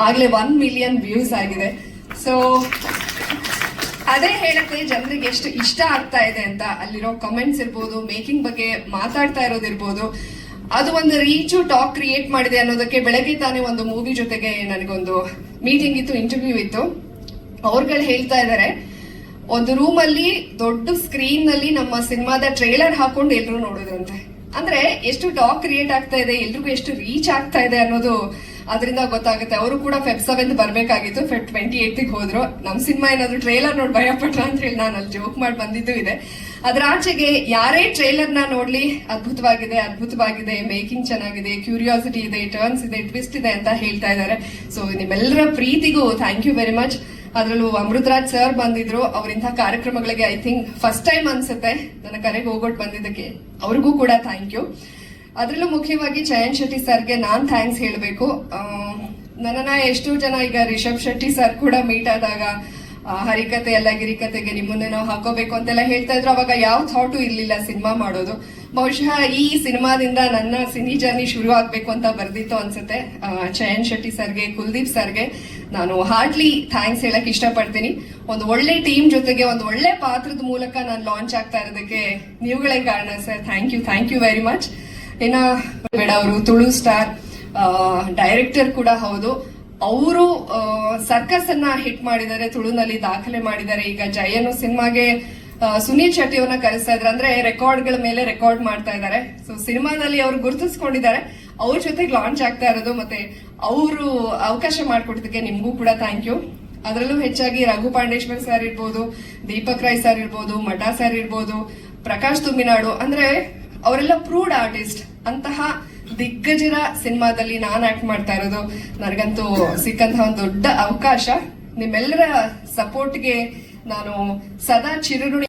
ಆಗ್ಲೇ 1 million views ಆಗಿದೆ. So ಅದೇ ಹೇಳುತ್ತೆ ಜನರಿಗೆ ಎಷ್ಟು ಇಷ್ಟ ಆಗ್ತಾ ಇದೆ ಅಂತ. ಅಲ್ಲಿರೋ ಕಮೆಂಟ್ಸ್ ಇರ್ಬೋದು, ಮೇಕಿಂಗ್ ಬಗ್ಗೆ ಮಾತಾಡ್ತಾ ಇರೋದಿರ್ಬೋದು, ಅದು ಒಂದು ರೀಚು ಟಾಕ್ ಕ್ರಿಯೇಟ್ ಮಾಡಿದೆ ಅನ್ನೋದಕ್ಕೆ ಬೆಳಗ್ಗೆ ತಾನೇ ಒಂದು ಮೂವಿ ಜೊತೆಗೆ ನನಗೊಂದು ಮೀಟಿಂಗ್ ಇತ್ತು, ಇಂಟರ್ವ್ಯೂ ಇತ್ತು. ಅವ್ರುಗಳು ಹೇಳ್ತಾ ಇದ್ದಾರೆ, ಒಂದು ರೂಮ್ ಅಲ್ಲಿ ದೊಡ್ಡ ಸ್ಕ್ರೀನ್ ನಲ್ಲಿ ನಮ್ಮ ಸಿನಿಮಾದ ಟ್ರೇಲರ್ ಹಾಕೊಂಡು ಎಲ್ರು ನೋಡೋದಂತೆ. ಅಂದ್ರೆ ಎಷ್ಟು ಟಾಕ್ ಕ್ರಿಯೇಟ್ ಆಗ್ತಾ ಇದೆ, ಎಲ್ರಿಗೂ ಎಷ್ಟು ರೀಚ್ ಆಗ್ತಾ ಇದೆ ಅನ್ನೋದು ಅದರಿಂದ ಗೊತ್ತಾಗುತ್ತೆ. ಅವರು ಕೂಡ Feb 7 ಬರ್ಬೇಕಾಗಿತ್ತು, Feb 28 ಹೋದ್ರು. ನಮ್ ಸಿನಿಮಾ ಏನಾದ್ರು ಟ್ರೇಲರ್ ನೋಡಿ ಭಯಪಟ್ರ ಅಂತ ಹೇಳಿ ನಾನು ಅಲ್ಲಿ ಜೋಕ್ ಮಾಡಿ ಬಂದಿದ್ದು ಇದೆ. ಅದ್ರ ಆಚೆಗೆ ಯಾರೇ ಟ್ರೇಲರ್ ನ ನೋಡ್ಲಿ ಅದ್ಭುತವಾಗಿದೆ, ಮೇಕಿಂಗ್ ಚೆನ್ನಾಗಿದೆ, ಕ್ಯೂರಿಯಾಸಿಟಿ ಇದೆ, ಟರ್ನ್ಸ್ ಇದೆ, ಟ್ವಿಸ್ಟ್ ಇದೆ ಅಂತ ಹೇಳ್ತಾ ಇದ್ದಾರೆ. ಸೊ ನಿಮ್ಮೆಲ್ಲರ ಪ್ರೀತಿಗೂ ಥ್ಯಾಂಕ್ ಯು ವೆರಿ ಮಚ್. ಅದ್ರಲ್ಲೂ ಅಮೃತರಾಜ್ ಸರ್ ಬಂದಿದ್ರು. ಅವರಿಂಥ ಕಾರ್ಯಕ್ರಮಗಳಿಗೆ ಐ ಥಿಂಕ್ ಫಸ್ಟ್ ಟೈಮ್ ಅನ್ಸುತ್ತೆ ನನ್ನ ಕರೆಗೆ ಹೋಗೋಟ್ ಬಂದಿದ್ದಕ್ಕೆ, ಅವ್ರಿಗೂ ಕೂಡ ಥ್ಯಾಂಕ್ ಯು. ಅದ್ರಲ್ಲೂ ಮುಖ್ಯವಾಗಿ ಚಯನ್ ಶೆಟ್ಟಿ ಸರ್ಗೆ ನಾನ್ ಥ್ಯಾಂಕ್ಸ್ ಹೇಳಬೇಕು. ನನ್ನನ್ನ ಎಷ್ಟೋ ಜನ ಈಗ ರಿಷಬ್ ಶೆಟ್ಟಿ ಸರ್ ಕೂಡ ಮೀಟ್ ಆದಾಗ ಹರಿಕತೆ ಎಲ್ಲ ಗಿರಿಕತೆಗೆ ನಿಮ್ಮನ್ನೇ ನಾವು ಹಾಕೋಬೇಕು ಅಂತೆಲ್ಲ ಹೇಳ್ತಾ ಇದ್ರು. ಅವಾಗ ಯಾವ ಥಾಟು ಇರ್ಲಿಲ್ಲ ಸಿನಿಮಾ ಮಾಡೋದು. ಬಹುಶಃ ಈ ಸಿನಿಮಾದಿಂದ ನನ್ನ ಸಿನಿ ಜರ್ನಿ ಶುರು ಆಗ್ಬೇಕು ಅಂತ ಬರ್ದಿತ್ತು ಅನ್ಸುತ್ತೆ. ಚಯನ್ ಶೆಟ್ಟಿ ಸರ್ಗೆ, ಕುಲ್ದೀಪ್ ಸರ್ಗೆ ನಾನು ಹಾರ್ಟ್ಲಿ ಥ್ಯಾಂಕ್ಸ್ ಹೇಳಕ್ ಇಷ್ಟಪಡ್ತೀನಿ. ಒಂದು ಒಳ್ಳೆ ಟೀಮ್ ಜೊತೆಗೆ ಒಂದು ಒಳ್ಳೆ ಪಾತ್ರದ ಮೂಲಕ ನಾನು ಲಾಂಚ್ ಆಗ್ತಾ ಇರೋದಕ್ಕೆ ನೀವುಗಳೇ ಕಾರಣ sir. Thank you very much. ಇನ್ನ ಬೇಡ, ಅವರು ತುಳು ಸ್ಟಾರ್ ಡೈರೆಕ್ಟರ್ ಕೂಡ ಹೌದು. ಅವರು ಸರ್ಕಸ್ ಅನ್ನ ಹಿಟ್ ಮಾಡಿದ್ದಾರೆ, ತುಳುನಲ್ಲಿ ದಾಖಲೆ ಮಾಡಿದ್ದಾರೆ. ಈಗ ಜಯನು ಸಿನಿಮಾಗೆ ಸುನೀಲ್ ಶೆಟ್ಟಿ ಅವ್ರನ್ನ ಕರೆಸ್ತಾ ಇದ್ದಾರೆ, ಅಂದ್ರೆ ರೆಕಾರ್ಡ್ಗಳ ಮೇಲೆ ರೆಕಾರ್ಡ್ ಮಾಡ್ತಾ ಇದ್ದಾರೆ. ಸೊ ಸಿನಿಮಾದಲ್ಲಿ ಅವ್ರು ಗುರುತಿಸ್ಕೊಂಡಿದ್ದಾರೆ, ಅವ್ರ ಜೊತೆಗೆ ಲಾಂಚ್ ಆಗ್ತಾ ಇರೋದು. ಮತ್ತೆ ಅವರು ಅವಕಾಶ ಮಾಡಿಕೊಟ್ಟಿದ್ದಕ್ಕೆ ನಿಮ್ಗೂ ಕೂಡ ಥ್ಯಾಂಕ್ ಯು. ಅದರಲ್ಲೂ ಹೆಚ್ಚಾಗಿ ರಘು ಪಾಂಡೇಶ್ವರ್ ಸರ್ ಇರ್ಬೋದು, ದೀಪಕ್ ರಾಯ್ ಸರ್ ಇರ್ಬೋದು, ಮಠ ಸರ್ ಇರ್ಬೋದು, ಪ್ರಕಾಶ್ ತುಂಬಿನಾಡು, ಅಂದ್ರೆ ಅವರೆಲ್ಲ ಪ್ರೂವ್ಡ್ ಆರ್ಟಿಸ್ಟ್. ಅಂತಹ ದಿಗ್ಗಜರ ಸಿನಿಮಾದಲ್ಲಿ ನಾನ್ ಆಕ್ಟ್ ಮಾಡ್ತಾ ಇರೋದು ನನಗಂತೂ ಸಿಕ್ಕಂತಹ ಒಂದು ದೊಡ್ಡ ಅವಕಾಶ. ನಿಮ್ಮೆಲ್ಲರ ಸಪೋರ್ಟ್ಗೆ ನಾನು ಸದಾ ಚಿರಋಣಿ.